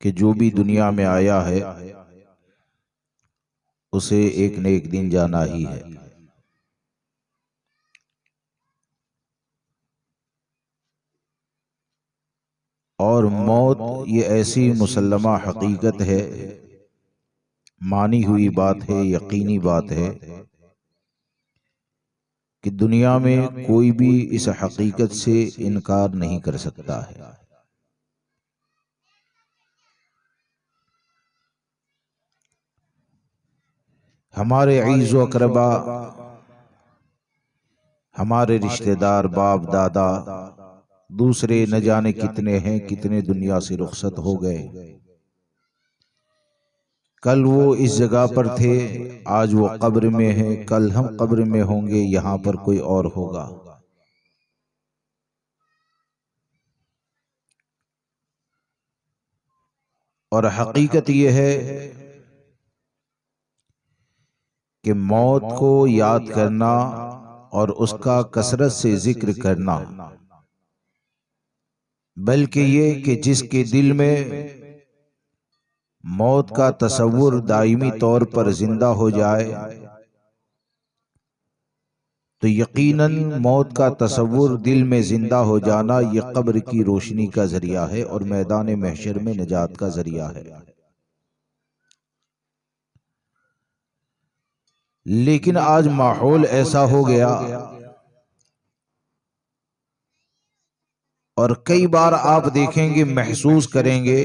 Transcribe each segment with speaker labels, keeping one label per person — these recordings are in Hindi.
Speaker 1: कि जो भी दुनिया में आया है उसे एक न एक दिन जाना ही है। और मौत ये ऐसी मुसल्लमा हकीकत है, मानी हुई बात है, यकीनी बात है कि दुनिया में कोई भी इस हकीकत से इनकार नहीं कर सकता है। हमारे अईज़ व अक़रबा, हमारे रिश्तेदार, बाप दादा, दूसरे न जाने कितने हैं, कितने दुनिया से रुखसत हो गए। कल वो इस जगह पर थे, आज वो कब्र में हैं, कल हम कब्र में होंगे, यहां पर कोई और होगा। और हकीकत ये है कि मौत को याद करना और उसका कसरत से जिक्र करना, बल्कि ये कि जिसके दिल में मौत का तसव्वुर दायमी तौर पर जिंदा हो जाए तो यकीनन मौत का तसव्वुर दिल में जिंदा हो जाना ये कब्र की रोशनी का जरिया है और मैदान महशर में निजात का जरिया है। लेकिन आज माहौल ऐसा हो गया और कई बार आप देखेंगे, महसूस करेंगे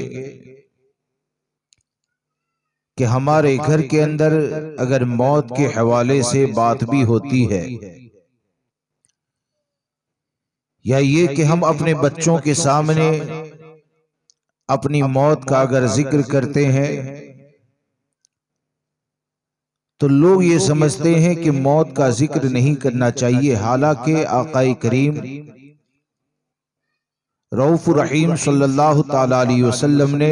Speaker 1: कि हमारे घर के अंदर अगर मौत के हवाले से बात भी होती है, या ये कि हम अपने बच्चों के सामने अपनी मौत का अगर जिक्र करते हैं तो लोग ये समझते हैं कि मौत का जिक्र नहीं करना चाहिए। हालांकि आकाए करीम रऊफ रहीम सल्लल्लाहु ताला अलैहि वसल्लम ने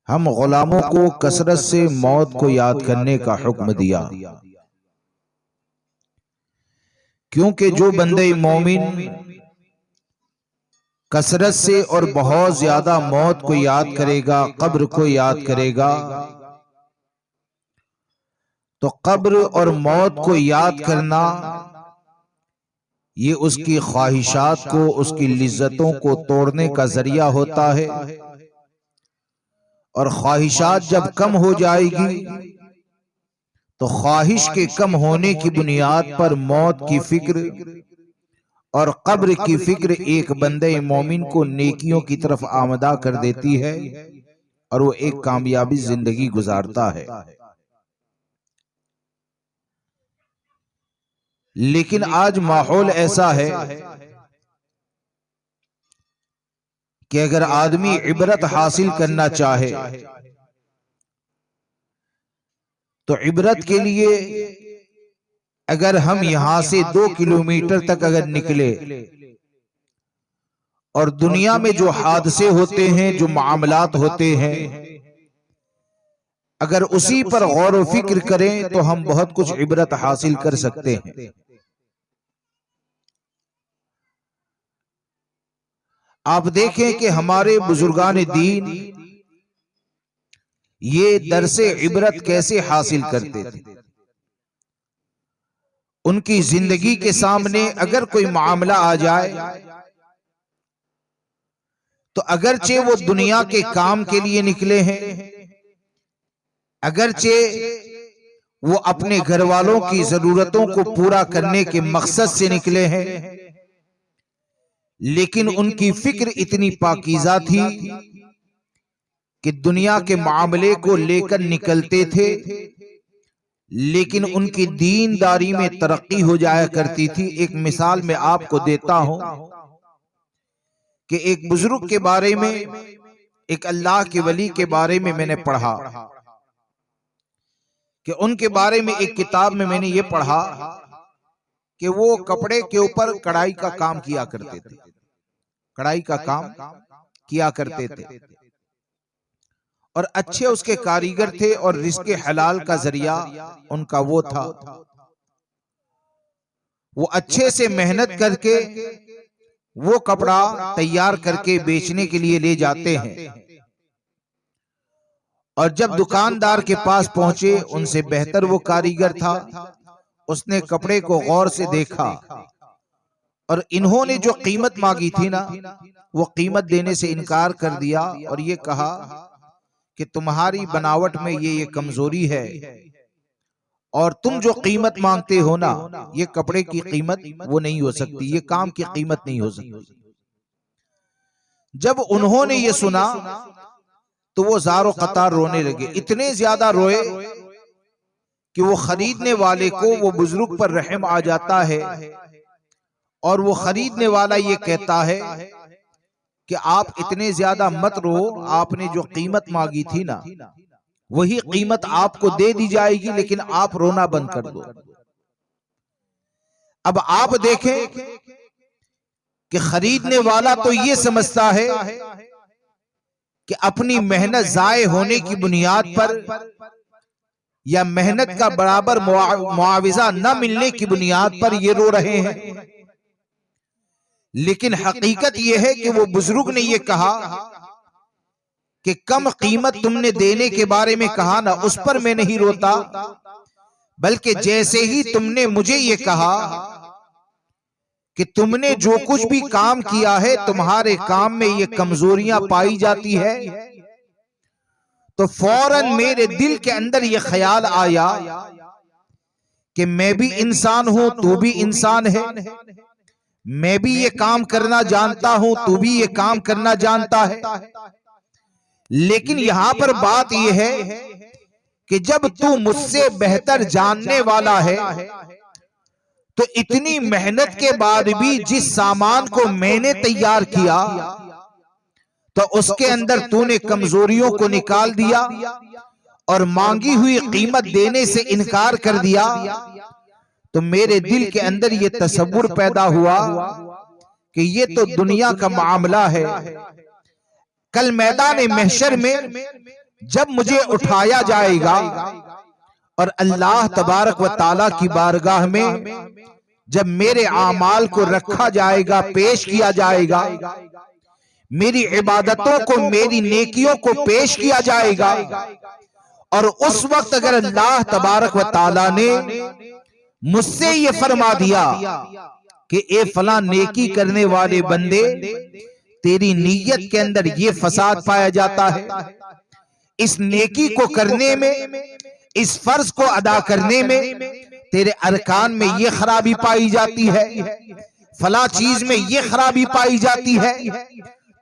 Speaker 1: हम गुलामों को कसरत से मौत को याद करने का हुक्म दिया, क्योंकि जो बंदे मोमिन कसरत से और बहुत ज्यादा मौत को याद करेगा, कब्र को याद करेगा, तो कब्र और मौत को याद करना ये उसकी ख्वाहिशात को, उसकी लिज्जतों को तोड़ने का जरिया होता है। और ख्वाहिशात जब कम हो जाएगी तो ख्वाहिश के कम होने की बुनियाद पर मौत की फिक्र और कब्र की फिक्र एक बंदे मोमिन को नेकियों की तरफ आमदा कर देती है और वो एक कामयाबी जिंदगी गुजारता है। लेकिन आज माहौल ऐसा है कि अगर आदमी इबरत हासिल करना चाहे तो इबरत के लिए अगर हम यहां से 2 किलोमीटर तक अगर निकले और दुनिया में जो हादसे होते हैं, जो मामलात होते हैं, अगर उसी पर गौर व फिक्र करें तो हम बहुत कुछ इबरत हासिल कर सकते हैं। आप देखें कि हमारे बुजुर्गान दीन ये दरसे इबरत कैसे हासिल करते थे। उनकी जिंदगी के सामने अगर कोई मामला आ जाए तो अगरचे वो दुनिया के काम के लिए निकले हैं, अगरचे वो अपने घर वालों की जरूरतों को पूरा करने के मकसद से निकले हैं, लेकिन उनकी फिक्र इतनी पाकीज़ा थी कि दुनिया के मामले को लेकर निकलते थे, लेकिन उनकी दीनदारी में तरक्की हो जाया करती थी। एक मिसाल मैं आपको देता हूं कि एक बुजुर्ग के बारे में, एक अल्लाह के वली के बारे में मैंने पढ़ा कि उनके बारे में एक किताब में मैंने ये पढ़ा कि वो कपड़े के ऊपर कढ़ाई का काम किया करते थे, कढ़ाई का काम किया करते थे और अच्छे उसके कारीगर थे और रिज़्क़े हलाल का जरिया उनका वो था। वो अच्छे से मेहनत करके वो कपड़ा तैयार करके बेचने के लिए ले जाते हैं और जब दुकानदार के पास पहुंचे, उनसे बेहतर वो कारीगर था। उसने कपड़े को गौर से देखा और इन्होंने जो कीमत मांगी थी ना, वो कीमत देने से इनकार कर दिया और ये कहा कि तुम्हारी बनावट में ये कमजोरी है और तुम जो कीमत मांगते हो ना, ये कपड़े की कीमत वो नहीं हो सकती, ये काम की कीमत नहीं हो सकती। जब उन्होंने ये सुना तो वो ज़ारो कतार रोने लगे। इतने ज्यादा रोए कि वो खरीदने वाले को, वो बुजुर्ग पर रहम आ जाता है और वो खरीदने वाला ये कहता है कि आप इतने ज्यादा मत रो, आपने जो कीमत मांगी थी ना, वही कीमत आपको दे दी जाएगी, लेकिन आप रोना बंद कर दो। अब आप देखें कि खरीदने वाला तो ये समझता है कि अपनी मेहनत जाये होने की बुनियाद पर या मेहनत का बराबर मुआविजा न मिलने की बुनियाद पर ये रो रहे हैं, लेकिन हकीकत यह है कि वो बुजुर्ग ने ये कहा कि कम कीमत तुमने देने के बारे में कहा ना, उस पर मैं नहीं रोता, बल्कि जैसे ही तुमने मुझे ये कहा कि तुमने जो कुछ भी काम किया है, तुम्हारे काम में ये कमजोरियां पाई जाती है, तो फौरन मेरे दिल के अंदर ये ख्याल आया कि मैं भी इंसान हूं, तू भी इंसान है, मैं भी ये काम करना जानता हूं, तू भी ये काम करना जानता है। लेकिन यहां पर बात यह है कि जब तू मुझसे बेहतर जानने वाला है, तो इतनी मेहनत के बाद भी जिस सामान को मैंने तैयार किया, तो उसके अंदर तूने कमजोरियों को निकाल दिया और मांगी हुई कीमत देने से इनकार कर दिया। तो मेरे दिल के अंदर ये तसव्वुर पैदा हुआ कि ये तो दुनिया का मामला है। कल मैदान महशर में जब मुझे उठाया जाएगा और अल्लाह तबारक व ताला की बारगाह में जब मेरे आमाल को रखा जाएगा, पेश किया जाएगा, मेरी इबादतों को, मेरी नेकियों को पेश किया जाएगा, और उस वक्त अगर अल्लाह तबारक व ताला ने मुझसे ये फरमा दिया कि ए फला नेकी करने वाले बंदे, तेरी नीयत के अंदर ये फसाद पाया जाता है, इस नेकी को करने में, इस फर्ज को अदा करने में तेरे अरकान में ये खराबी पाई जाती है, फला चीज में ये खराबी पाई जाती है,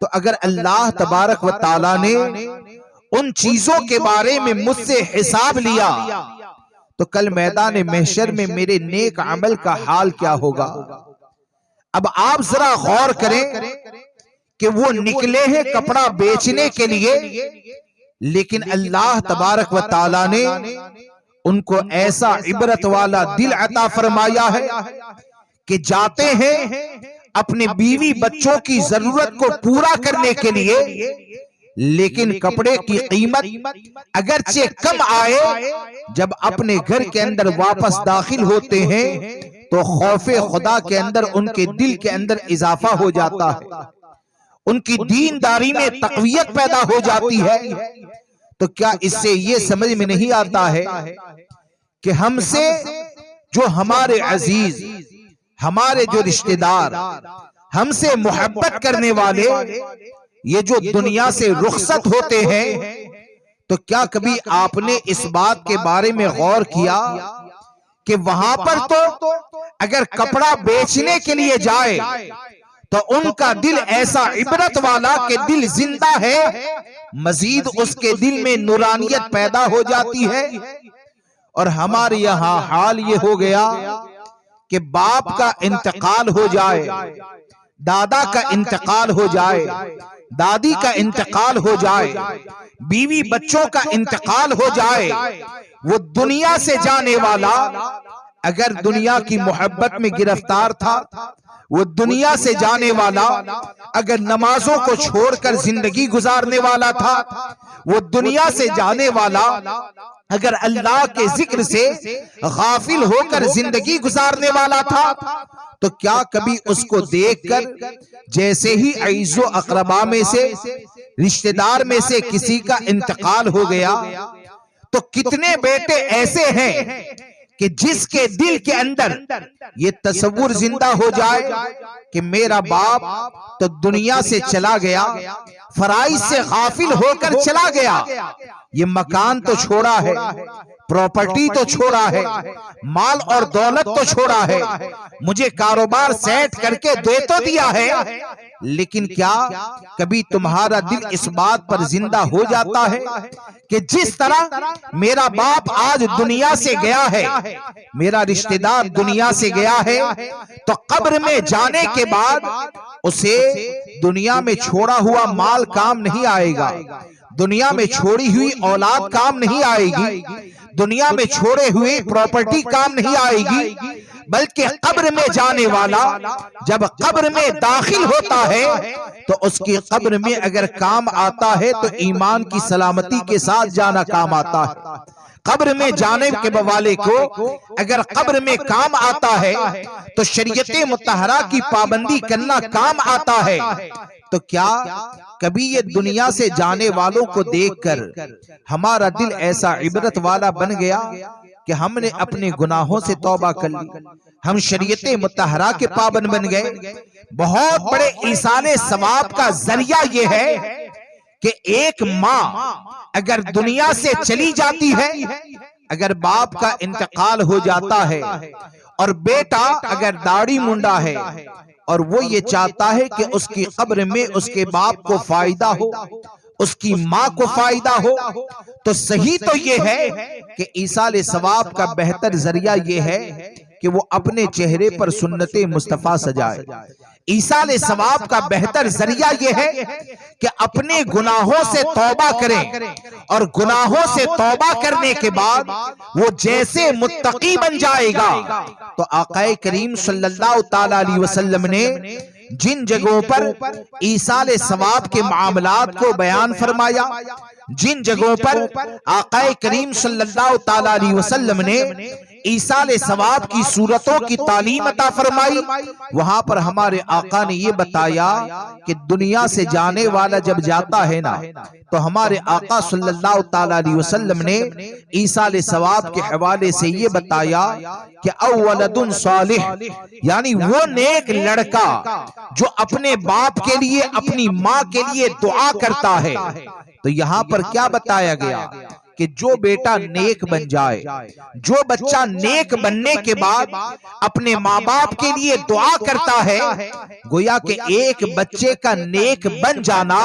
Speaker 1: तो अगर अल्लाह तबारक व ताला ने उन चीजों के बारे में मुझसे हिसाब लिया, तो कल मैदान महशर में मेरे नेक अमल का हाल क्या होगा। अब आप जरा गौर करें कि वो निकले हैं कपड़ा बेचने के लिए, लेकिन अल्लाह तबारक व ताला ने उनको ऐसा इबरत वाला दिल अता फरमाया है कि जाते हैं अपने बीवी बच्चों की जरूरत को पूरा करने के लिए, लेकिन कपड़े की कीमत अगरचे कम आए, जब अपने घर के अंदर वापस दाखिल होते हैं तो खौफे खुदा के अंदर उनके दिल के अंदर इजाफा हो जाता है, उनकी दीनदारी में तकवीयत पैदा हो जाती है। तो क्या इससे ये समझ में नहीं आता है कि हमसे जो हमारे अजीज, हमारे जो रिश्तेदार, हमसे मोहब्बत करने वाले, ये जो दुनिया से रुखसत होते हैं, तो क्या कभी आपने इस बात के बारे में गौर किया कि वहां पर तो अगर कपड़ा बेचने के लिए जाए तो उनका दिल ऐसा इबरत वाला कि दिल जिंदा है, मजीद उसके दिल में नूरानियत पैदा हो जाती है। और हमारे यहाँ हाल ये हो गया कि बाप का इंतकाल हो जाए, दादा का इंतकाल हो जाए, दादी का इंतकाल हो जाए, बीवी बच्चों का इंतकाल हो जाए, वो दुनिया से जाने वाला अगर दुनिया की मोहब्बत में गिरफ्तार था, वो दुनिया से जाने वाला अगर नमाजों को छोड़कर जिंदगी गुजारने वाला था, वो दुनिया से जाने वाला अगर अल्लाह के जिक्र से गाफिल होकर जिंदगी गुजारने वाला था, तो क्या कभी उसको देखकर जैसे ही अईज़ो अक़रबा में से रिश्तेदार में से किसी का इंतकाल हो गया, तो कितने बेटे ऐसे हैं कि जिसके दिल के अंदर ये तसव्वुर जिंदा हो जाए कि मेरा बाप तो दुनिया से चला गया, फराइज से गाफिल होकर चला गया, ये मकान तो छोड़ा है, प्रॉपर्टी तो छोड़ा है, माल और दौलत तो छोड़ा है, मुझे कारोबार सेट करके दे तो दिया है, लेकिन क्या कभी तुम्हारा दिल इस बात पर जिंदा हो जाता है कि जिस तरह मेरा बाप आज दुनिया से गया है, मेरा रिश्तेदार दुनिया से गया है, तो कब्र में जाने के बाद उसे दुनिया में छोड़ा हुआ माल काम नहीं आएगा, दुनिया में छोड़ी हुई औलाद काम नहीं आएगी, दुनिया में छोड़े हुए प्रॉपर्टी काम नहीं आएगी, बल्कि कब्र में जाने वाला जब कब्र में दाखिल होता है तो उसकी कब्र में अगर काम आता है तो ईमान की सलामती के साथ जाना काम आता है। कब्र में जाने के वाले को अगर कब्र में काम आता है तो शरीयत मुतहरा की पाबंदी करना काम आता है। तो क्या कभी ये दुनिया से जाने वालों को देखकर हमारा दिल ऐसा इबरत वाला बन गया कि हमने अपने गुनाहों से तौबा कर ली, हम शरीयत मुतहरा के पाबंद बन गए? बहुत बड़े ईसाले सवाब का जरिया ये है कि एक माँ अगर दुनिया से चली जाती है, अगर बाप का इंतकाल हो जाता है और बेटा अगर दाढ़ी मुंडा है और वो ये चाहता है कि उसकी कब्र में उसके बाप को फायदा हो, उसकी माँ को फायदा हो, तो सही तो ये है कि ईसाले सवाब का बेहतर जरिया ये है कि वो अपने चेहरे पर सुन्नते मुस्तफा सजाए। ईसाले सवाब का बेहतर जरिया ये है कि अपने गुनाहों से तौबा करें और गुनाहों से तौबा करने के बाद वो जैसे मुत्तकी बन जाएगा। तो आकाए करीम सल्लल्लाहु ताला अलैहि वसल्लम ने जिन जगहों पर ईसाले सवाब के मामलात को बयान फरमाया, जिन जगहों पर आकाए करीम सल्लल्लाहु ताला अलैहि वसल्लम ने ईसाले सवाब की सूरतों की तालीम अता फरमाई, वहां पर हमारे आका ने ये बताया कि दुनिया से जाने वाला जब जाता है ना, तो हमारे आका सल्लल्लाहु ताला अलैहि वसल्लम ने ईसाले सवाब के हवाले से ये बताया कि अव्वलदुन सालिह, यानी वो नेक लड़का जो अपने बाप के लिए अपनी माँ के लिए दुआ करता है। तो यहाँ पर क्या बताया गया कि जो बेटा नेक बन जाए, जो बच्चा नेक बनने के बाद अपने माँ बाप के लिए दुआ करता है, गोया कि एक बच्चे का नेक बन जाना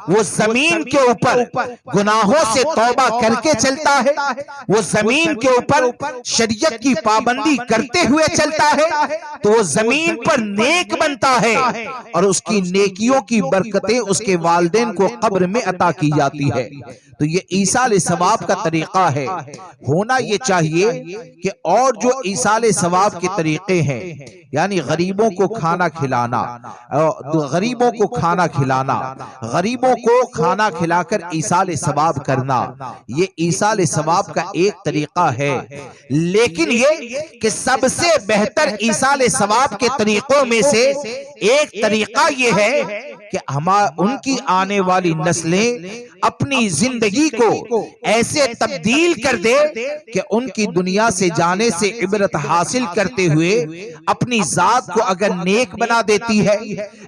Speaker 1: वो जमीन के ऊपर गुनाहों से तौबा करके चलता है, वो जमीन के ऊपर शरीयत की पाबंदी करते हुए चलता है, तो वो जमीन पर नेक बनता है और उसकी नेकियों की बरकतें उसके वालिदैन को कब्र में अता की जाती है। तो ये ईसाले सवाब का तरीका है। होना ये चाहिए कि और जो ईसाले सवाब के तरीके हैं, यानी गरीबों को खाना खिलाना, गरीबों को खाना खिलाना, गरीबों को खाना खिलाकर ईसाले सवाब करना, ये ईसाले सवाब का एक तरीका है। लेकिन ये कि सबसे बेहतर ईसाले सवाब के तरीकों में से एक तरीका ये है कि उनकी आने वाली नस्लें अपनी जिंदगी को ऐसे तब्दील कर दे कि उनकी दुनिया से जाने से इबरत हासिल करते हुए अपनी जात को अगर नेक बना देती है,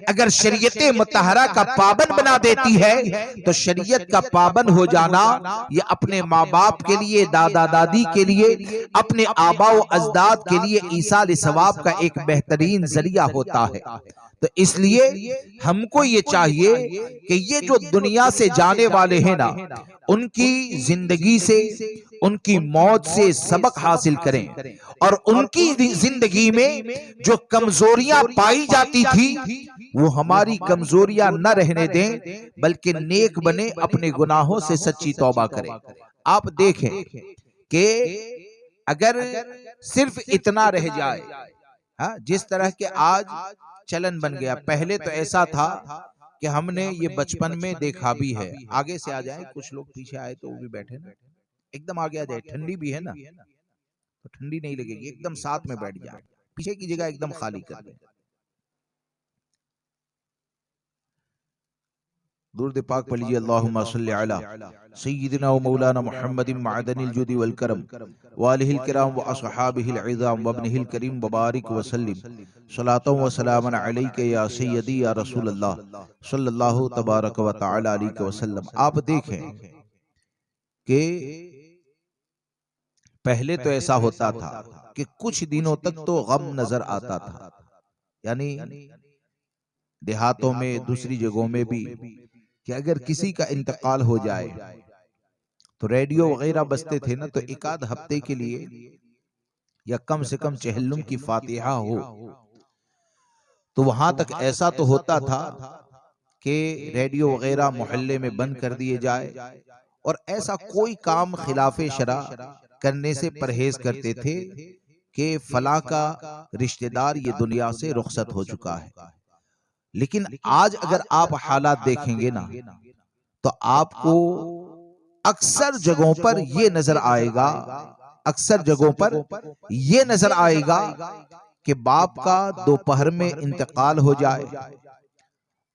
Speaker 1: अगर शरीयत मुतहरा का पाबंद बना देती है, तो शरीयत का पाबंद हो जाना ये अपने माँ बाप के लिए, दादा दादी के लिए, अपने आबा व अजदाद के लिए ईसाले सवाब का एक बेहतरीन जरिया होता है। तो इसलिए हमको ये चाहिए कि ये जो दुनिया से जाने वाले हैं ना, उनकी जिंदगी से, उनकी मौत से सबक हासिल करें और उनकी जिंदगी में जो कमजोरियां पाई जाती थी वो हमारी कमजोरियां न रहने दें, बल्कि नेक बने, अपने गुनाहों से सच्ची तौबा करें। आप देखें कि अगर सिर्फ इतना रह जाए, हाँ, जिस तरह के आज चलन बन गया, पहले तो ऐसा था कि हमने ये बचपन में देखा भी है। आगे से आ जाए, कुछ लोग पीछे आए तो वो भी बैठे ना, एकदम आगे आ जाए, ठंडी भी है ना तो ठंडी नहीं लगेगी, एकदम साथ में बैठ जाए, पीछे की जगह एकदम खाली कर दे। दुरूद पाक पढ़ लीजिए। अल्लाहुम्मा सल्लि अला सय्यिदिना व मौलाना मुहम्मदिन मअदनिल जुदी वल करम व आलिहिल किराम व अस्हाबिहिल इज़ाम व इब्निहिल करीम व बारिक व सल्लिम सलातन व सलामन अलैका या सय्यदी या रसूल अल्लाह सल्लल्लाहु तबारक व तआला अलैहि वसल्लम। आप देखें कि पहले तो ऐसा होता था कि कुछ दिनों तक तो गम नजर आता था, यानी देहातों में दूसरी जगहों में भी, कि अगर किसी का इंतकाल हो जाए तो रेडियो वगैरह बजते थे ना, तो एक आध हफ्ते के लिए या कम से कम चहल्लुम की फातिहा हो तो वहां तक ऐसा तो होता था कि रेडियो वगैरह मोहल्ले में बंद कर दिए जाए और ऐसा कोई काम खिलाफे शरा करने से परहेज करते थे कि फला का रिश्तेदार ये दुनिया से रुखसत हो चुका है। लेकिन आज अगर आप हालात देखेंगे ना, तो आपको अक्सर जगहों पर ये नजर आएगा, अक्सर जगहों पर ये नजर आएगा कि बाप का दोपहर में इंतकाल हो जाए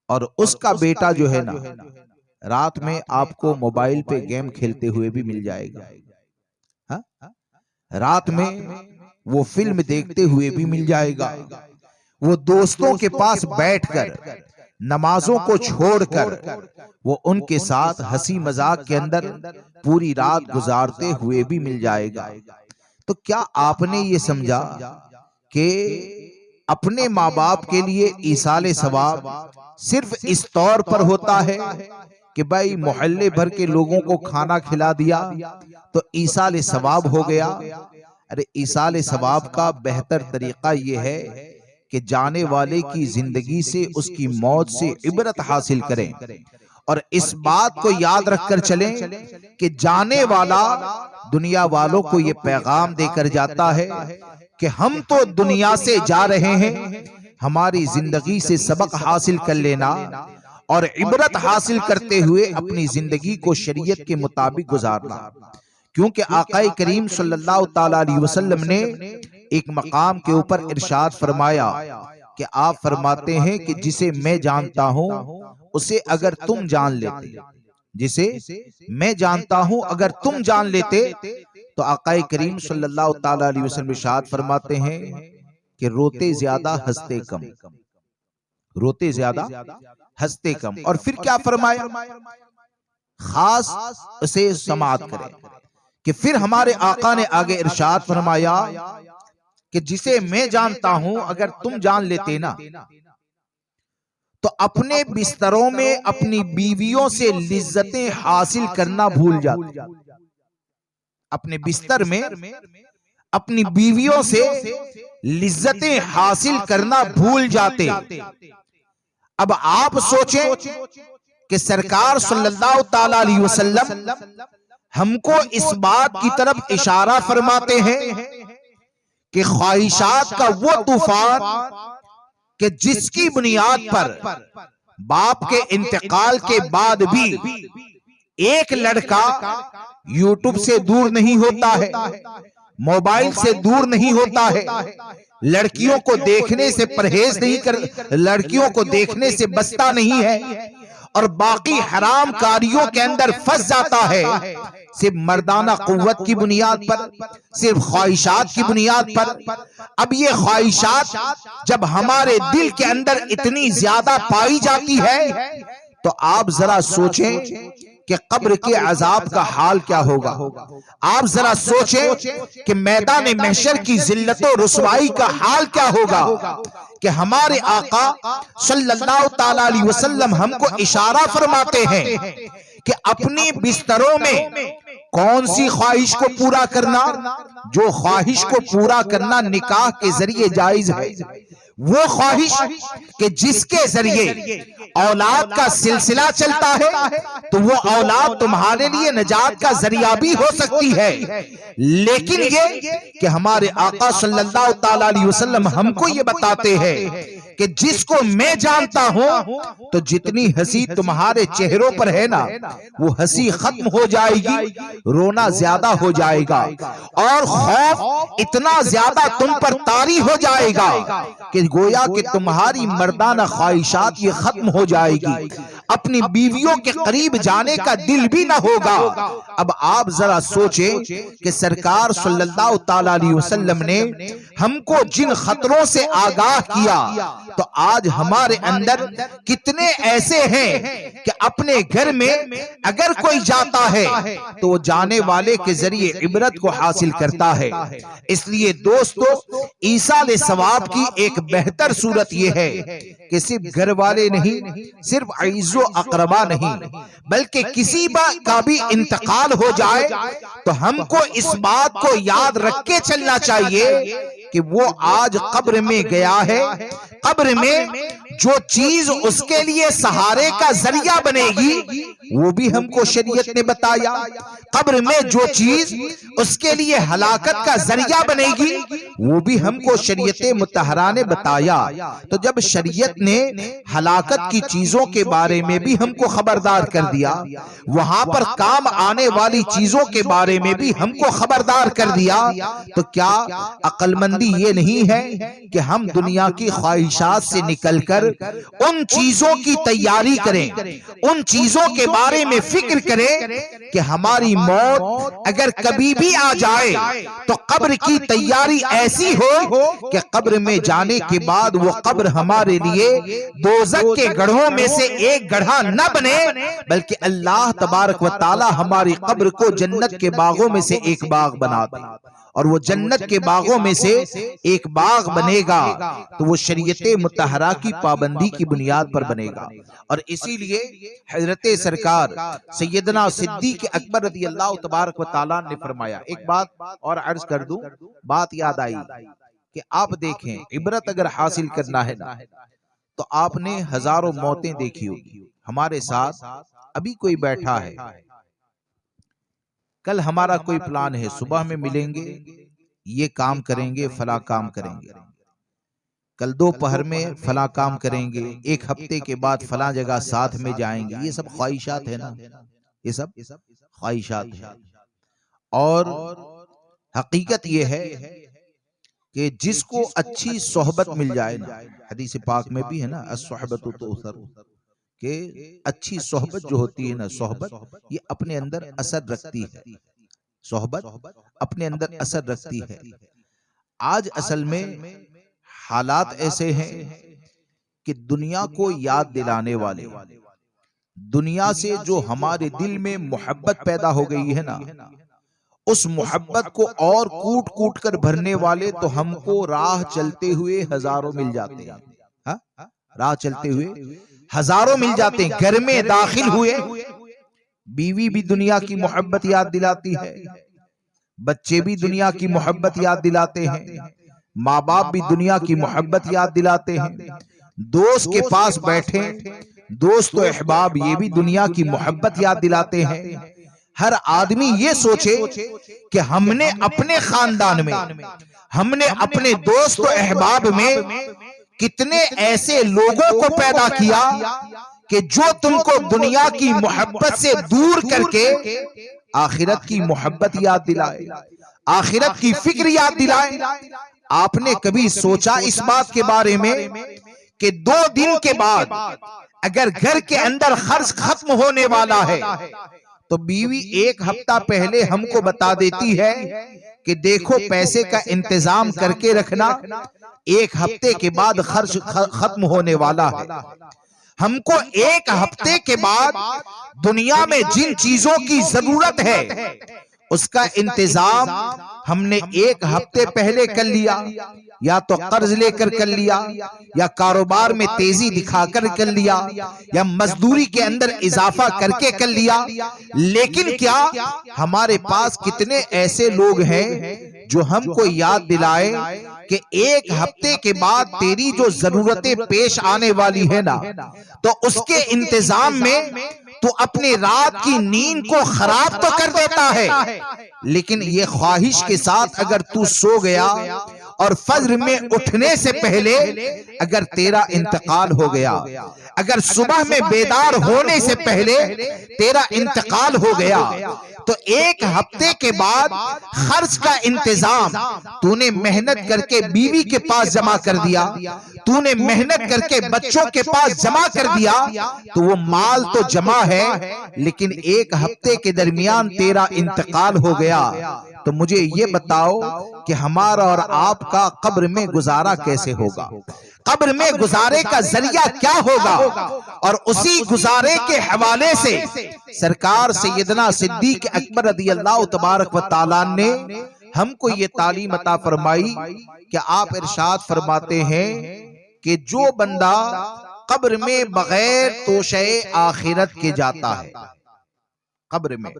Speaker 1: और उसका बेटा जो है ना, रात में आपको मोबाइल पे गेम खेलते हुए भी मिल जाएगा। हा? रात में वो फिल्म देखते हुए भी मिल जाएगा, वो दोस्तों के पास बैठकर नमाजों को छोड़कर वो उनके साथ हंसी मजाक के अंदर पूरी रात गुजारते हुए भी मिल जाएगा। तो क्या आपने ये समझा कि अपने माँ बाप के लिए ईसाले सवाब सिर्फ इस तौर पर होता है कि भाई मोहल्ले भर के लोगों को खाना खिला दिया तो ईसाले सवाब हो गया? अरे ईसाले सवाब का बेहतर तरीका यह है कि जाने वाले की जिंदगी से, उसकी मौत से इबरत हासिल करें और इस बात को याद रखकर चलें कि जाने वाला दुनिया वालों को यह पैगाम देकर जाता है कि हम तो दुनिया से जा रहे हैं, हमारी जिंदगी से सबक हासिल कर लेना और इबरत हासिल करते हुए अपनी जिंदगी को शरीयत के मुताबिक गुजारना। क्योंकि आकाए करीम सल्लल्लाहु ताला अलैहि वसल्लम ने एक मकाम के ऊपर इरशाद फरमाया कि आप फरमाते हैं कि जिसे मैं जानता हूं उसे अगर तुम जान लेते, जिसे मैं जानता हूं अगर तुम जान लेते, तो आकाए करीम सल्लल्लाहु ताला अलैहि वसल्लम इरशाद फरमाते हैं कि रोते ज्यादा हंसते कम, रोते ज्यादा हंसते कम। और फिर क्या फरमाया? खास उसे समाअत करें कि फिर हमारे आका ने आगे इरशाद फरमाया कि जिसे मैं जानता हूं अगर तुम जान लेते ना, तो अपने बिस्तरों में अपनी बीवियों से लिज्जतें हासिल करना भूल जाते, अपने बिस्तर में अपनी बीवियों से लिज्जतें हासिल करना भूल जाते। अब आप सोचें कि सरकार सल्लल्लाहु ताला अलैहि वसल्लम हमको इस बात की तरफ इशारा फरमाते हैं कि ख्वाहिशात का वो तूफान कि जिसकी बुनियाद पर बाप के इंतकाल के बाद भी एक लड़का यूट्यूब से दूर नहीं होता है, मोबाइल से दूर नहीं होता है, लड़कियों को देखने से परहेज नहीं कर, लड़कियों को देखने से बचता नहीं है और बाकी हराम कारियों के अंदर फंस जाता है, सिर्फ मर्दाना कुव्वत की बुनियाद पर, सिर्फ ख्वाहिशात की बुनियाद पर। अब ये ख्वाहिशात जब हमारे दिल के अंदर इतनी ज्यादा पाई जाती है तो आप जरा सोचें कि कब्र के अजाब का हाल क्या होगा। आप जरा सोचें कि मैदान महशर की जिल्लत और रुसवाई का हाल क्या होगा कि हमारे आका सल्लल्लाहु ताला अलैहि वसल्लम हमको इशारा फरमाते हैं कि अपनी बिस्तरों में कौन सी ख्वाहिश को पूरा करना, जो ख्वाहिश को पूरा करना निकाह के जरिए जायज है, वो ख्वाहिश कि जिसके जरिए औलाद का सिलसिला चलता है तो वो औलाद तुम्हारे लिए निजात का जरिया भी हो सकती है। लेकिन ये कि हमारे आका सल्लल्लाहु ताला अलैहि वसल्लम हमको ये बताते हैं कि जिसको मैं जानता हूं तो जितनी हंसी तुम्हारे चेहरों पर है ना, वो हंसी खत्म हो जाएगी, रोना ज्यादा हो जाएगा और खौफ इतना ज्यादा तुम पर तारी हो जाएगा कि गोया कि तुम्हारी मर्दाना ख्वाहिशात ये खत्म हो जाएगी, अपनी बीवियों के करीब जाने का दिल भी ना होगा। अब आप जरा सोचें कि सरकार सल्लल्लाहु ताला अलैहि वसल्लम ने हमको जिन खतरों से आगाह किया, तो आज हमारे अंदर कितने ऐसे हैं कि अपने घर में अगर कोई जाता है तो वो जाने वाले के जरिए इबरत को हासिल करता है। इसलिए दोस्तों, ईसाल सवाब की एक बेहतर सूरत यह है कि सिर्फ घर वाले नहीं, सिर्फ अईज़ो अकरबा नहीं, बल्कि किसी का भी इंतकाल हो जाए तो हमको इस बात को याद रख के चलना चाहिए कि वो आज कब्र में गया है, कब्र में जो चीज उसके लिए सहारे का जरिया बनेगी वो भी हमको शरीयत ने बताया, कब्र में जो चीज उसके लिए हलाकत का जरिया बनेगी वो भी हमको शरीयत मुतहरा ने बताया। तो जब शरीयत ने हलाकत की चीजों के बारे में भी हमको खबरदार कर दिया, वहां पर काम आने वाली चीजों के बारे में भी हमको खबरदार कर दिया, तो क्या अक्लमंदी ये नहीं है कि हम दुनिया की ख्वाहिशात से निकलकर उन चीजों की तैयारी करें, उन चीजों के बारे में फिक्र करें कि हमारी मौत अगर कभी भी आ जाए तो कब्र की तैयारी ऐसी हो कि कब्र में जाने के बाद वो कब्र हमारे लिए दोज़ख के गढ़ों में से एक गढ़ा न बने, बल्कि अल्लाह तबारक व ताला हमारी कब्र को जन्नत के बागों में से एक बाग बना दे, और वो जन्नत के बागों में से एक बाग बनेगा तो वो शरीयत मुतहरा की पाबंदी की बुनियाद पर बनेगा। और इसीलिए हजरत सरकार सैयदना सिद्दीक अकबर रज़ी अल्लाह तबारक व ताला ने फरमाया, एक बात और अर्ज कर दूं, बात याद आई कि आप देखें, इबरत अगर हासिल करना है ना तो आपने हजारों मौतें देखी होगी। हमारे साथ अभी कोई बैठा है, कल हमारा कोई प्लान है, सुबह में मिलेंगे, ये काम करेंगे, फला काम करेंगे, कल दोपहर में फला काम करेंगे, एक हफ्ते के बाद फला जगह साथ में जाएंगे। ये सब ख्वाहिशात है ना, ये सब ख्वाहिशात है। और हकीकत ये है कि जिसको अच्छी सोहबत मिल जाए ना, हदीस पाक में भी है ना, अस्सोहबतु तुअसर, कि अच्छी सोहबत जो होती है ना, सोहबत ये अपने अंदर असर रखती है, सोहबत अपने अंदर असर रखती है। आज असल में हालात ऐसे हैं कि दुनिया को याद दिलाने वाले, दुनिया से जो हमारे दिल में मोहब्बत पैदा हो गई है ना, उस मोहब्बत को और कूट कूट कर भरने वाले तो हमको राह चलते हुए हजारों मिल जाते हैं। हा? राह चलते हुए हजारों मिल जाते हैं। घर में दाखिल हुए, बीवी भी दुनिया की मोहब्बत याद दिलाती है, बच्चे भी दुनिया की मोहब्बत याद दिलाते हैं, माँ बाप भी दुनिया की मोहब्बत याद दिलाते हैं, दोस्त के पास बैठे दोस्त तो अहबाब ये भी दुनिया की मोहब्बत याद दिलाते हैं। हर आदमी ये सोचे कि हमने अपने खानदान में, हमने अपने दोस्त अहबाब में कितने ऐसे लोगों को पैदा किया कि जो तुमको दुनिया की मोहब्बत से दूर करके आखिरत की मोहब्बत याद दिलाए, आखिरत की फिक्र याद दिलाए। आपने कभी सोचा इस बात के बारे में कि 2 दिन के बाद अगर घर के अंदर खर्च खत्म होने वाला है तो बीवी 1 हफ्ता पहले हमको बता देती है कि देखो पैसे का इंतजाम करके रखना, 1 हफ्ते के बाद खर्च खत्म होने वाला है। हमको 1 हफ्ते के बाद दुनिया में जिन चीजों की जरूरत है उसका इंतजाम हमने 1 हफ्ते पहले कर लिया, या तो कर्ज लेकर कर लिया, या कारोबार में तेजी दिखाकर कर लिया, या मजदूरी के अंदर इजाफा करके कर लिया। लेकिन क्या हमारे पास कितने ऐसे लोग हैं जो हमको याद दिलाए कि 1 हफ्ते के बाद तेरी जो जरूरतें पेश आने वाली है ना, तो उसके इंतजाम में तो अपनी रात की नींद को खराब तो कर देता है, लेकिन ये ख्वाहिश के साथ अगर तू सो गया और फज्र में उठने से पहले अगर तेरा इंतकाल हो गया, अगर सुबह में बेदार होने से पहले तेरा इंतकाल हो गया, तो एक हफ्ते के बाद खर्च का इंतजाम तूने मेहनत करके बीवी के पास जमा कर दिया, तूने मेहनत करके बच्चों के पास जमा कर दिया, तो वो माल तो जमा है, लेकिन एक हफ्ते के दरमियान तेरा इंतकाल हो गया। तो मुझे ये बताओ कि हमारा और आपका कब्र में गुजारा कैसे होगा, कब्र में गुजारे का जरिया क्या होगा। और उसी गुजारे के हवाले से सरकार सैयदना सिद्दीक अकबर रज़ियल्लाहु तबारक व तआला ने हमको ये तालीम अता फरमाई कि आप इरशाद फरमाते हैं कि जो बंदा कब्र में बगैर तोशे आखिरत के जाता है, कब्र में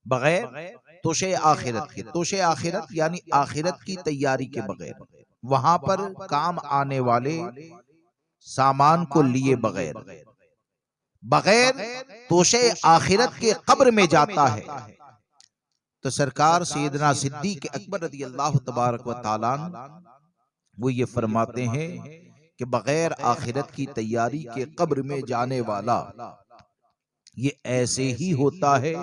Speaker 1: बगैर तोशे आखिरत के, तोशे आखिरत यानी आखिरत की तैयारी के बगैर, वहां पर काम आने वाले सामान को लिए बगैर, बगैर तोशे आखिरत के कब्र में जाता है, तो सरकार सैयदना सिद्दीक अकबर रज़ियल्लाहु तबारक व तआला वो ये फरमाते हैं कि बगैर आखिरत की तैयारी के कब्र में जाने वाला ये ऐसे ही होता है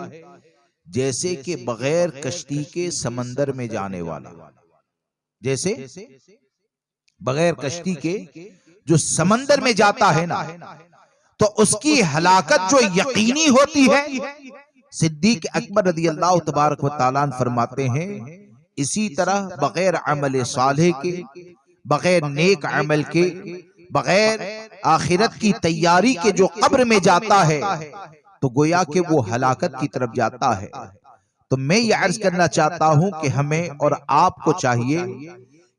Speaker 1: जैसे कि बगैर कश्ती के समंदर में जाने वाला, जैसे बगैर कश्ती के जो समंदर में जाता है ना, तो उसकी हलाकत जो यकीनी होती है, सिद्दीक अकबर रज़ियल्लाहु तबारक व तआला फरमाते हैं इसी तरह बगैर अमल सालेह के, बगैर नेक अमल के, बगैर आखिरत की तैयारी के जो कब्र में जाता है, तो गोया कि वो हलाकत की तरफ जाता है। तो मैं ये अर्ज करना चाहता हूं कि हमें और आपको चाहिए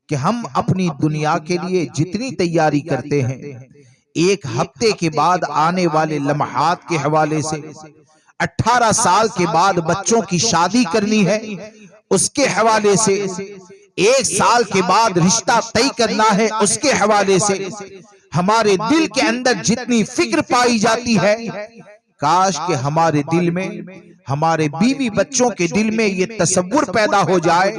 Speaker 1: कि हम अपनी दुनिया के लिए जितनी तैयारी करते हैं, एक हफ्ते के बाद आने वाले लम्हात के हवाले से, 18 साल के बाद बच्चों की शादी करनी है उसके हवाले से, 1 साल के बाद रिश्ता तय करना है उसके हवाले से, हमारे दिल के अंदर जितनी फिक्र पाई जाती है, काश कि हमारे दिल में, हमारे बीवी बच्चों के दिल में ये तसव्वुर पैदा हो जाए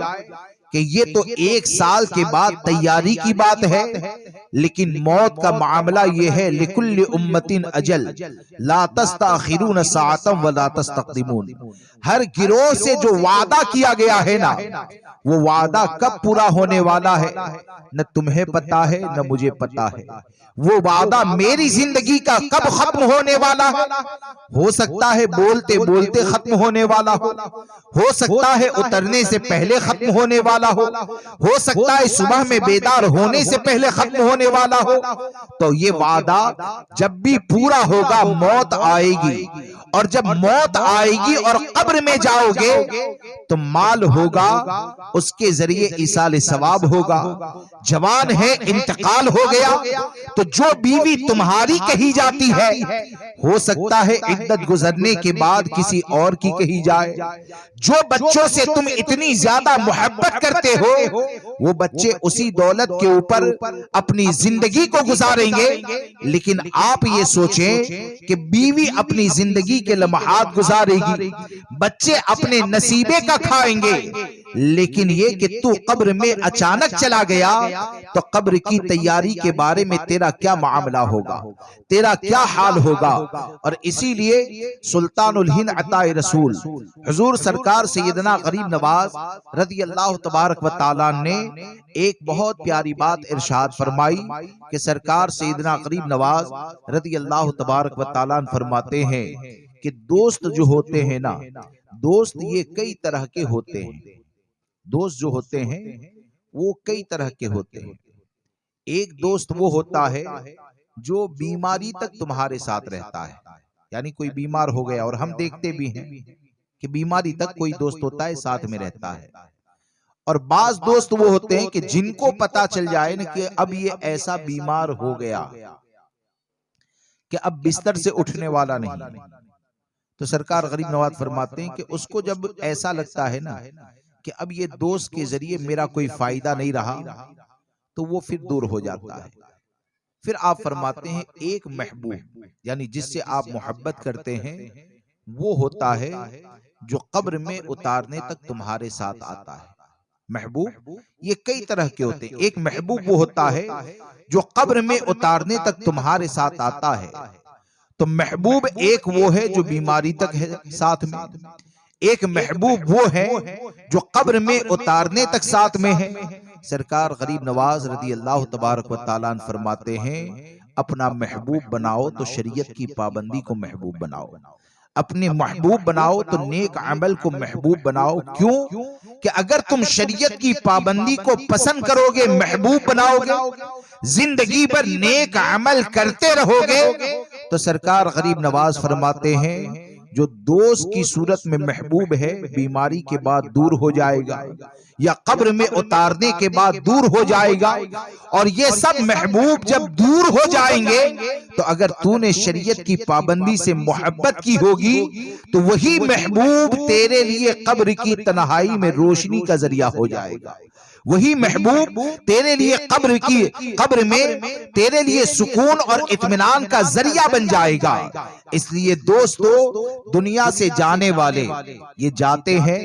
Speaker 1: कि ये तो 1 साल के बाद तैयारी की बात है, लेकिन मौत का मामला ये है लिकुल्लि उम्मतिन अजल ला तस्तअखिरून साअतन व ला तस्तक़दिमून। हर गिरोह से जो वादा किया गया है ना, वो वादा कब पूरा होने वाला है न तुम्हें पता है न मुझे पता है। वो वादा मेरी जिंदगी का कब खत्म होने वाला है, हो सकता है बोलते बोलते खत्म होने वाला हो सकता है उतरने से पहले खत्म होने वाला हो सकता है सुबह में बेदार होने से पहले खत्म होने वाला हो। तो ये वादा जब भी पूरा होगा मौत आएगी, और जब मौत आएगी और कब्र में जाओगे तो माल होगा, उसके जरिए इसाले सवाब होगा। जवान है इंतकाल हो गया तो जो बीवी तुम्हारी कही जाती है हो सकता है इद्दत गुजरने के बाद किसी और की कही जाए। जो बच्चों से तुम इतनी ज्यादा मोहब्बत करते हो वो बच्चे उसी दौलत के ऊपर अपनी जिंदगी को गुजारेंगे, लेकिन आप ये सोचें कि बीवी अपनी जिंदगी के लम्हात गुजारेगी, बच्चे अपने नसीबे का खाएंगे, लेकिन ये कि तू कब्र में अचानक चला गया तो कब्र की तैयारी के बारे में तेरा क्या मामला होगा, तेरा क्या हाल होगा। और इसीलिए सुल्तानुल हिंद अताए रसूल हुजूर सरकार सैयदना गरीब नवाज रज़ियल्लाहु तबारक व तआला ने एक बहुत प्यारी बात इरशाद फरमाई कि सरकार सैयदना गरीब नवाज रज़ियल्लाहु तबारक व तआला फरमाते हैं कि दोस्त जो होते हैं ना, दोस्त ये कई तरह के होते हैं। दोस्त जो होते हैं वो कई तरह के होते हैं। एक दोस्त वो होता है जो बीमारी तक तुम्हारे साथ रहता है, यानी कोई बीमार हो गया, और हम देखते भी हैं कि बीमारी तक कोई दोस्त होता है साथ में रहता है। और बाज दोस्त वो होते हैं कि जिनको पता चल जाए ना कि अब ये ऐसा बीमार हो गया कि अब बिस्तर से उठने वाला नहीं, तो सरकार गरीब नवाज फरमाते हैं कि उसको जब ऐसा लगता है ना कि अब ये दोस्त के जरिए मेरा कोई फायदा नहीं रहा, तो वो फिर दूर हो जाता है। फिर आप फरमाते हैं एक महबूब यानी जिससे आप मोहब्बत करते हैं वो होता है जो कब्र में उतारने तक तुम्हारे साथ आता है। महबूब ये कई तरह के होते हैं। एक महबूब वो होता है जो कब्र में उतारने तक तुम्हारे साथ आता है। तो महबूब एक वो है जो बीमारी तक है साथ में। एक महबूब वो है जो कब्र में उतारने तक साथ में है। सरकार गरीब नवाज रदी अल्लाह तबारक व तआला अन्हु फरमाते हैं, अपना महबूब बनाओ तो शरीयत की पाबंदी को महबूब बनाओ, अपने महबूब बनाओ तो नेक अमल को महबूब बनाओ। क्यों कि अगर तुम शरीयत की पाबंदी को पसंद करोगे, महबूब बनाओगे, जिंदगी भर नेक अमल करते रहोगे, तो सरकार गरीब नवाज फरमाते हैं जो दोस्त की सूरत में महबूब है बीमारी के बाद दूर हो जाएगा या कब्र में उतारने के बाद दूर हो जाएगा। और ये सब महबूब जब दूर हो जाएंगे तो अगर तूने शरीयत की पाबंदी से मोहब्बत की होगी तो वही महबूब तेरे लिए कब्र की तन्हाई में रोशनी का जरिया हो जाएगा। वही महबूब तेरे लिए कब्र में तेरे लिए सुकून और इत्मीनान का जरिया बन जाएगा। इसलिए दोस्तों, दुनिया से जाने वाले ये जाते हैं,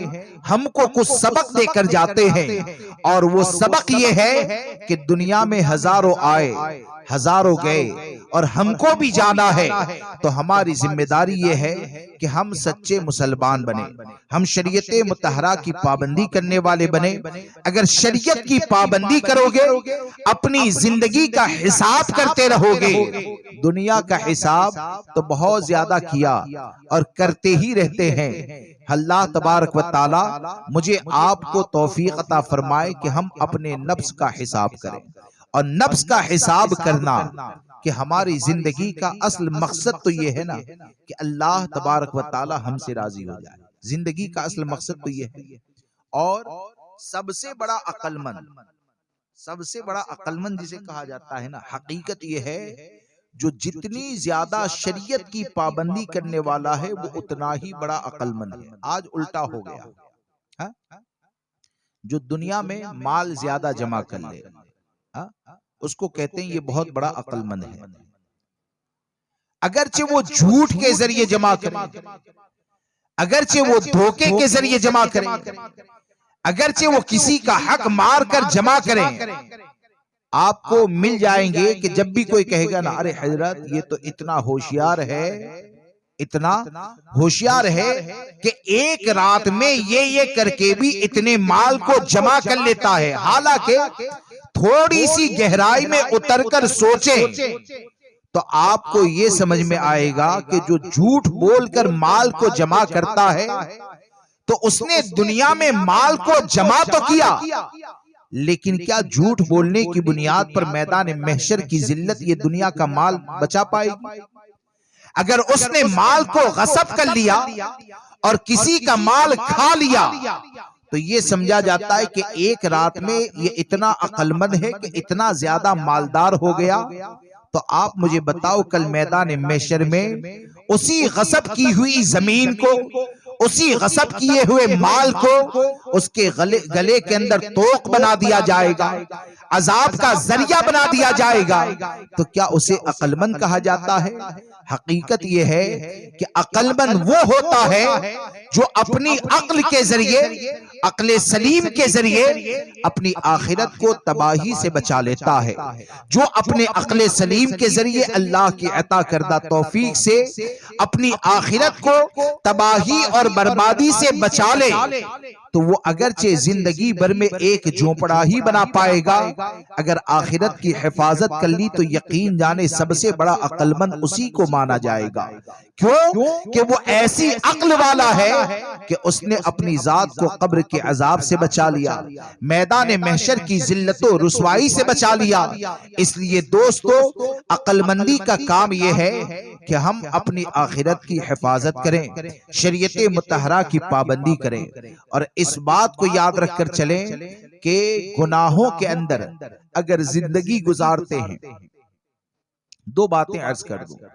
Speaker 1: हमको कुछ सबक देकर जाते हैं, और वो सबक ये है कि दुनिया में हजारों आए हजारों गए और हमको भी जाना है। तो हमारी जिम्मेदारी ये है कि हम सच्चे मुसलमान बने, हम शरीयत मुतहरा की पाबंदी करने वाले बने। अगर शरीयत की पाबंदी करोगे, अपनी जिंदगी का हिसाब करते रहोगे, दुनिया का हिसाब तो बहुत ज्यादा किया और करते ही रहते हैं। अल्लाह तबारक व ताला मुझे आपको तौफीक अता फरमाए कि हम अपने नफ्स का हिसाब करें। और नफ्स का हिसाब करना कि हमारी जिंदगी का असल मकसद तो ये है ना कि अल्लाह तबारक व ताला हमसे राजी हो जाए। जिंदगी का असल मकसद तो ये है। और सबसे बड़ा अक्लमंद जिसे कहा जाता है ना, हकीकत ये है जो जितनी ज्यादा शरीयत की पाबंदी करने वाला है वो उतना ही बड़ा अक्लमंद है। आज उल्टा हो गया, हा? जो दुनिया में माल ज्यादा जमा कर ले, उसको कहते हैं ये बहुत बड़ा अक्लमंद है। अगरचे वो झूठ के जरिए जमा करे, अगरचे वो धोखे के जरिए जमा करे, अगरचे वो किसी का हक मार कर जमा करें, आपको मिल जाएंगे कि जब भी कोई कहेगा ना, अरे हजरत ये तो इतना होशियार है, इतना होशियार है कि एक रात में ये करके भी इतने माल को जमा कर लेता है। हालांकि थोड़ी सी गहराई में उतरकर सोचें तो आपको ये समझ में आएगा कि जो झूठ बोलकर माल को जमा करता है तो उसने दुनिया में माल को जमा तो किया, लेकिन क्या झूठ बोलने की बुनियाद पर मैदान महशर की जिल्लत ये दुनिया का माल बचा पाएगी? अगर उसने माल को गसब कर लिया और किसी का माल खा लिया तो ये समझा जाता है कि एक रात में ये इतना अक्लमंद है कि इतना ज्यादा मालदार हो गया। तो आप मुझे बताओ, कल मैदान महशर में उसी गसब की हुई जमीन को, उसी गसब किए हुए माल को उसके गले के अंदर तोक बना दिया जाएगा, अजाब का जरिया बना दिया जाएगा, तो क्या उसे अक्लमंद कहा जाता है? हकीकत यह है कि अक्लमंद वो होता है जो अपनी अक्ल के जरिए, अक्ल सलीम के जरिए अपनी आखिरत को तबाही से बचा लेता है, जो अपने अक्ल सलीम के जरिए अल्लाह की अता करदा तौफीक से अपनी आखिरत को तबाही और बर्बादी से बचा ले, तो वो अगरचे जिंदगी भर में एक झोपड़ा ही बना पाएगा, अगर आखिरत की हिफाजत कर ली तो यकीन जाने सबसे बड़ा अक्लमंद उसी को माना जाएगा। क्यों कि वो ऐसी अक्ल वाला है कि उसने अपनी जात को कब्र के अजाब से बचा लिया, मैदान महशर की जिल्लतों रुसवाई से बचा लिया। इसलिए दोस्तों, अक्लमंदी का काम यह है कि हम अपनी आखिरत की हिफाजत करें, शरीयत मुतहरा की पाबंदी करें, और इस बात को याद रखकर चलें कि गुनाहों के अंदर अगर जिंदगी गुजारते हैं, दो बातें अर्ज कर दूं।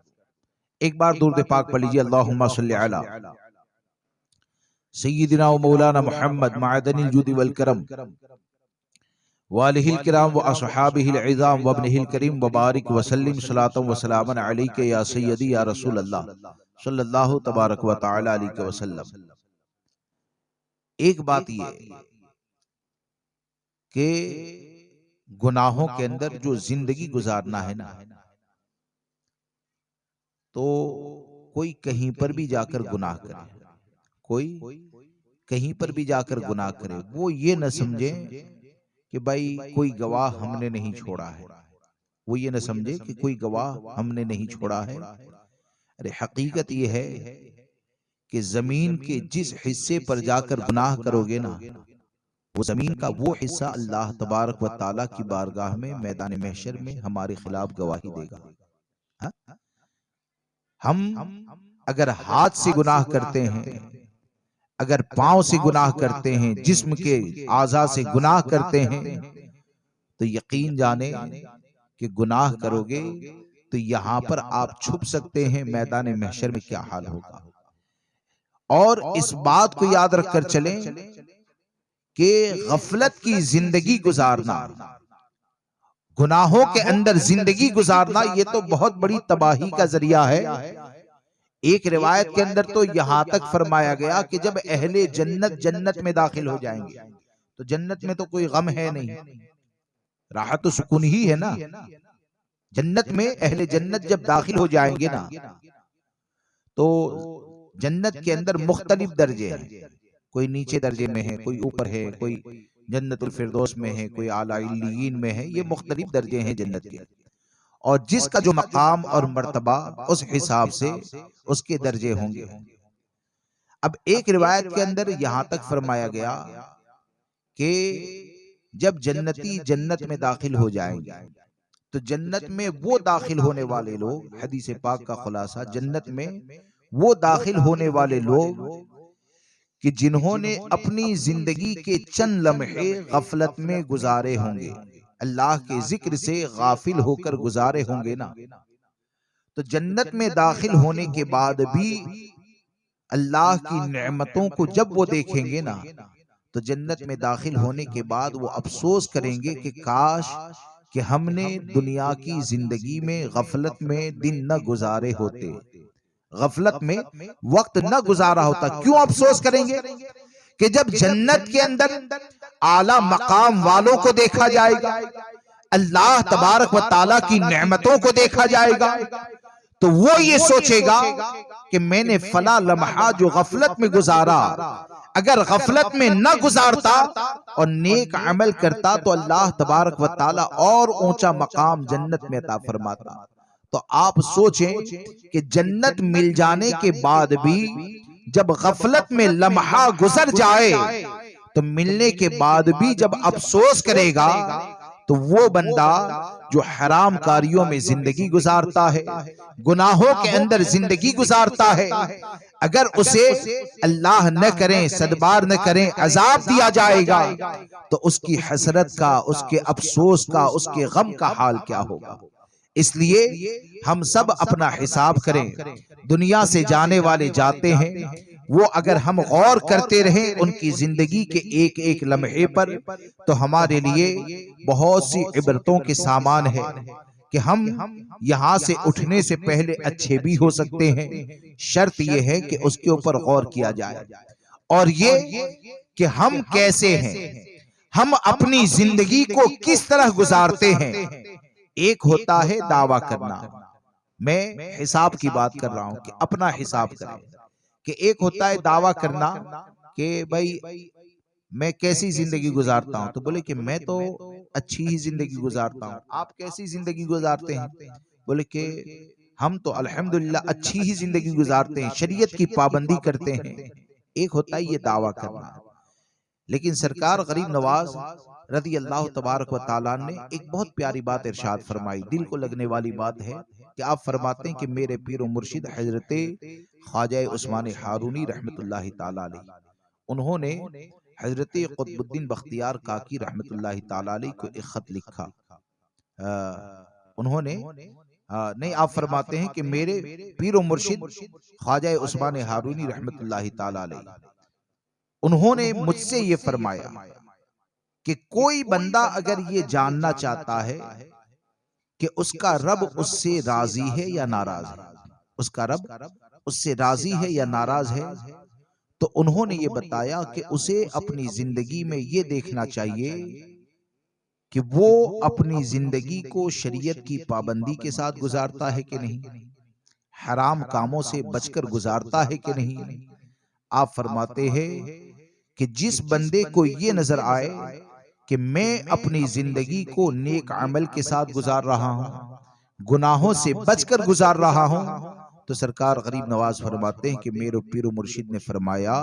Speaker 1: एक बार दुरूद पाक पढ़ लीजिए, अल्लाहुम्मा सल्ली अला सय्यिदिना व मौलाना मुहम्मद मअदनिल जुदी वल करम व आलिहिल किराम व अस्हाबिहिल इज़ाम व इब्निहिल करीम व बारिक व सल्लिम सलातन व सलामन अलैका या सय्यदी या रसूल अल्लाह सल्लल्लाहु तबारक व तआला अलैहि वसल्लम। एक बात ये कि गुनाहों के अंदर जो जिंदगी गुजारना है ना, तो कोई कहीं पर भी जाकर गुनाह करे, कोई कहीं पर भी जाकर गुनाह करे, वो ये न समझे कि भाई कोई गवाह हमने नहीं छोड़ा है, वो ये न समझे कि कोई गवाह हमने नहीं छोड़ा है। अरे हकीकत ये है कि जमीन के जिस हिस्से पर जाकर गुनाह करोगे ना, वो जमीन का वो हिस्सा अल्लाह तबारक व ताला की बारगाह में मैदान महशर में हमारे खिलाफ गवाही देगा। हा? हम अगर हाथ से गुनाह करते हैं, अगर पांव से गुनाह करते हैं, जिस्म के आज़ा से गुनाह करते हैं, तो यकीन जाने कि गुनाह करोगे तो यहां पर आप छुप सकते हैं, मैदान महशर में क्या हाल होगा। और इस बात को याद रखकर चलें कि गफलत की जिंदगी गुजारना, गुनाहों के अंदर जिंदगी गुजारना, ये तो बहुत बड़ी तबाही का जरिया है। एक रिवायत के अंदर तो यहां तक फरमाया गया कि जब अहले जन्नत जन्नत में दाखिल हो जाएंगे, तो जन्नत में तो कोई गम है नहीं, राहत तो सुकून ही है ना। जन्नत में अहले जन्नत जब दाखिल हो जाएंगे ना, तो जन्नत के अंदर मुख्तलिफ दर्जे हैं, कोई नीचे दर्जे में है, कोई ऊपर है, कोई जन्नतुल फिरदौस में है, कोई आला इल्लीयीन में है। ये मुख्तलिफ दर्जे हैं जन्नत के, और जिसका जो मकाम और मर्तबा उस हिसाब से उसके दर्जे होंगे। अब एक रिवायत के अंदर यहां तक फरमाया गया कि जब जन्नती जन्नत में दाखिल हो जाएंगे, तो जन्नत में वो दाखिल होने वाले लोग, हदीस पाक का खुलासा, जन्नत में वो दाखिल होने वाले लोग कि जिन्होंने अपनी जिंदगी के चंद लम्हे गफलत में गुजारे होंगे, अल्लाह के जिक्र से गाफिल होकर गुजारे होंगे ना, तो जन्नत में दाखिल होने के बाद भी अल्लाह की नेमतों को जब वो देखेंगे ना, तो जन्नत में दाखिल होने के बाद वो अफसोस करेंगे कि काश कि हमने दुनिया की जिंदगी में गफलत में दिन न गुजारे होते, गफलत में वक्त न गुजारा होता। क्यों अफसोस करेंगे? कि जब जन्नत के अंदर आला मकाम वालों को देखा जाएगा, अल्लाह तबारक व ताला की नेमतों को देखा जाएगा, तो वो ये सोचेगा कि मैंने फला लम्हा जो गफलत में गुजारा, अगर गफलत में न गुजारता और नेक अमल करता तो अल्लाह तबारक व ताला और ऊंचा मकाम जन्नत में अता फरमाता। तो आप सोचें कि जन्नत मिल जाने के बाद भी जब गफलत में लम्हा गुजर जाए, तो मिलने के बाद भी जब अफसोस करेगा, तो वो बंदा जो हराम कारियों में जिंदगी गुजारता है, गुनाहों के अंदर जिंदगी गुजारता है, अगर उसे अल्लाह न करें, सदबार न करें, अजाब दिया जाएगा, तो उसकी हसरत का, उसके अफसोस का, उसके गम का हाल क्या होगा। इसलिए हम सब अपना हिसाब करें। दुनिया से जाने वाले जाते हैं, वो अगर हम गौर करते रहें उनकी जिंदगी के एक एक लम्हे पर, तो हमारे लिए बहुत सी इबरतों के सामान है कि हम यहां से उठने से पहले अच्छे भी हो सकते हैं। शर्त यह है कि उसके ऊपर गौर किया जाए, और ये कि हम कैसे हैं, हम अपनी जिंदगी को किस तरह गुजारते हैं। एक होता है दावा करना, मैं हिसाब की बात कर रहा हूं कि अपना हिसाब करें, कि एक होता है दावा करना कि भाई मैं कैसी जिंदगी गुजारता हूं, तो बोले कि मैं तो अच्छी ही जिंदगी गुजारता हूं। आप कैसी जिंदगी गुजारते हैं? बोले कि हम तो अल्हम्दुलिल्लाह अच्छी ही जिंदगी गुजारते हैं, शरीयत की पाबंदी करते हैं। एक होता है ये दावा करना। लेकिन सरकार गरीब नवाज रज़ी अल्लाह तबारक व तआला ने एक बहुत प्यारी बात इरशाद फरमाई, दिल को लगने वाली बात है कि आप फरमाते हैं कि मेरे पीर व मुर्शिद हजरत ख्वाजा उस्मान हारूनी रहमतुल्लाहि ताला अलैह, उन्होंने हजरत कुतुबुद्दीन बख्तियार काकी रहमतुल्लाहि ताला अलैह को एक खत लिखा। उन्होंने नहीं, आप फरमाते हैं कि मेरे पीर व मुर्शिद ख्वाजा उस्मान हारूनी रहमतुल्लाहि ताला अलैह, उन्होंने मुझसे ये फरमाया कि कोई बंदा अगर ये जानना चाहता है कि उसका रब उससे राजी है या नाराज है, उसका रब उससे राजी है या नाराज है, तो उन्होंने ये बताया कि उसे अपनी जिंदगी में ये देखना चाहिए कि वो अपनी जिंदगी को शरीयत की पाबंदी के साथ गुजारता है कि नहीं, हराम कामों से बचकर गुजारता है कि नहीं। आप फरमाते हैं कि जिस बंदे को ये नजर आए कि मैं अपनी जिंदगी को नेक अमल के साथ गुजार रहा हूं, गुनाहों से बचकर गुजार रहा हूं, तो सरकार गरीब नवाज फरमाते हैं कि मेरे पीर मुर्शिद ने फरमाया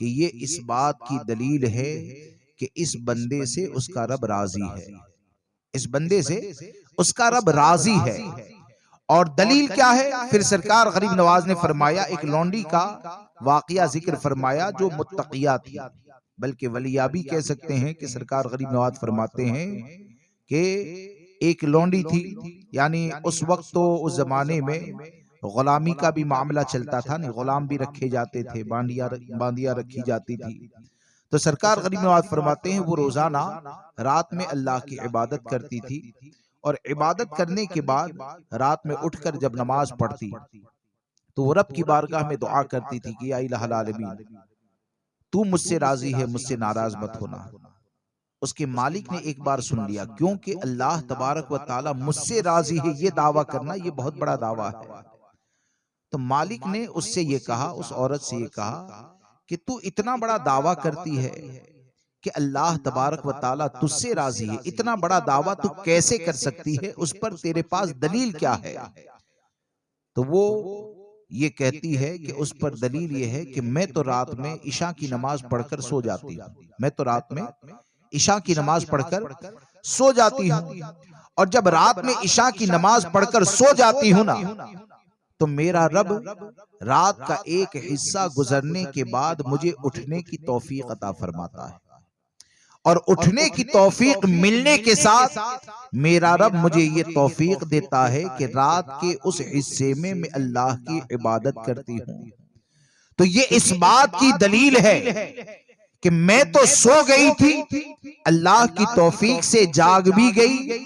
Speaker 1: कि ये इस बात की दलील है कि इस बंदे से उसका रब राजी है, इस बंदे से उसका रब राजी है। और दलील क्या है? फिर सरकार गरीब नवाज ने फरमाया, एक लौंडी का वाकया जिक्र फरमाया जो मुत्तकिया थी, बल्कि वलिया भी कह सकते हैं कि सरकार गरीब नवाज फरमाते हैं कि एक लौंडी थी, यानी उस वक्त तो उस जमाने में गुलामी का भी मामला चलता था, नहीं गुलाम भी रखे जाते थे, बांदियां रखी जाती थी। तो सरकार गरीब नवाज फरमाते हैं वो रोजाना रात में अल्लाह की इबादत करती थी, और इबादत करने के बाद रात में उठकर जब नमाज पढ़ती तो वो रब की बारगाह में दुआ करती थी कि या इलाहल आलमीन, तू मुझसे राजी है, मुझसे नाराज मत होना। उसके मालिक ने एक बार सुन लिया, क्योंकि अल्लाह तबारक व ताला मुझसे राजी है, ये दावा करना ये बहुत बड़ा दावा है। तो मालिक ने उससे ये कहा, उस औरत से ये कहा कि तू इतना बड़ा दावा करती है कि अल्लाह तबारक व ताला तुझसे राजी है, इतना बड़ा दावा तू कैसे कर सकती है, उस पर तेरे पास दलील क्या है? तो वो ये कहती है कि उस पर दलील ये है कि मैं तो रात में इशा की नमाज पढ़कर सो जाती हूँ, मैं तो रात में इशा की नमाज पढ़कर सो जाती हूँ, और जब रात में इशा की नमाज पढ़कर सो जाती हूँ ना, तो मेरा रब रात का एक हिस्सा गुजरने के बाद मुझे उठने की तौफीक अता फरमाता है, और उठने की तौफीक मिलने के साथ मेरा रब मुझे ये तौफीक देता है कि रात के उस हिस्से में मैं अल्लाह की इबादत करती हूँ। तो ये इस बात की दलील है कि मैं तो सो गई थी, अल्लाह की तौफीक से जाग भी गई,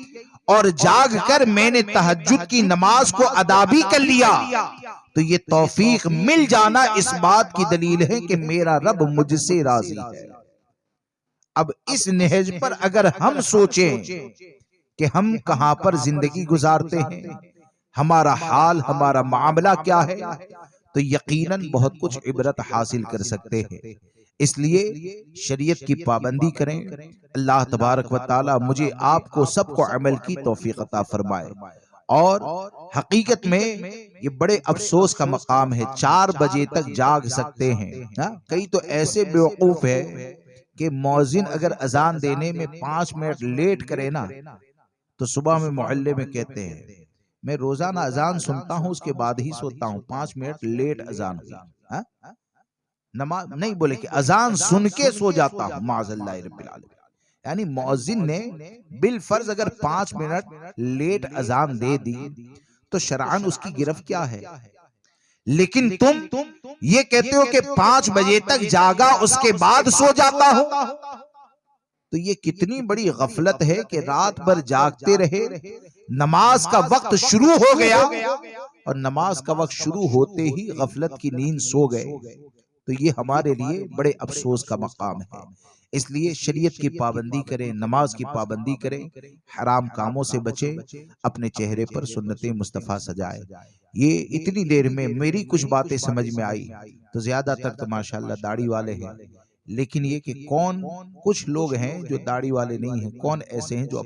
Speaker 1: और जाग कर मैंने तहज्जुद की नमाज को अदा भी कर लिया। तो ये तौफीक मिल जाना इस बात की दलील है कि मेरा रब मुझसे राजी है। अब इस नहज पर अगर हम सोचें कि हम कहां पर जिंदगी गुजारते हैं, हमारा हाल, हमारा मामला क्या है, तो यकीनन बहुत कुछ इबरत हासिल कर सकते हैं। इसलिए शरीयत की पाबंदी करें। अल्लाह तबारक व ताला मुझे आपको सबको अमल की तौफीक अता फरमाए। और हकीकत में ये बड़े अफसोस का मकाम है, 4 बजे तक जाग सकते हैं। कई तो ऐसे बेवकूफ है कि मौजिन अगर अजान देने में 5 मिनट लेट करे ना, तो सुबह में मोहल्ले में कहते हैं मैं रोजाना अजान सुनता हूं, उसके बाद ही सोता हूं, 5 मिनट लेट अजान हुई, नमाज नहीं बोले कि अजान सुन के सो जाता हूं, माज़अल्लाह रब्बिल आलमीन। यानी मौजिन ने बिल फर्ज अगर 5 मिनट लेट अजान दे दी तो शरअन उसकी गिरफ्त क्या है? लेकिन तुम ये कहते हो कि 5 बजे तक जागा उसके बाद सो जाता हूं, तो ये कितनी बड़ी गफलत है कि रात भर जागते रहे, नमाज का वक्त शुरू हो गया और नमाज का वक्त शुरू होते ही गफलत की नींद सो गए। तो ये हमारे लिए बड़े अफसोस का मकाम है। इसलिए शरीयत की पाबंदी करें, नमाज की पाबंदी करें, हराम कामों से बचें, अपने चेहरे पर सुन्नते मुस्तफ़ा सजाए। ये इतनी देर में मेरी कुछ बातें समझ में आई, तो ज्यादातर तो माशाल्लाह दाढ़ी वाले हैं, लेकिन ये कि कौन कुछ लोग हैं जो दाढ़ी वाले नहीं हैं, कौन ऐसे हैं जो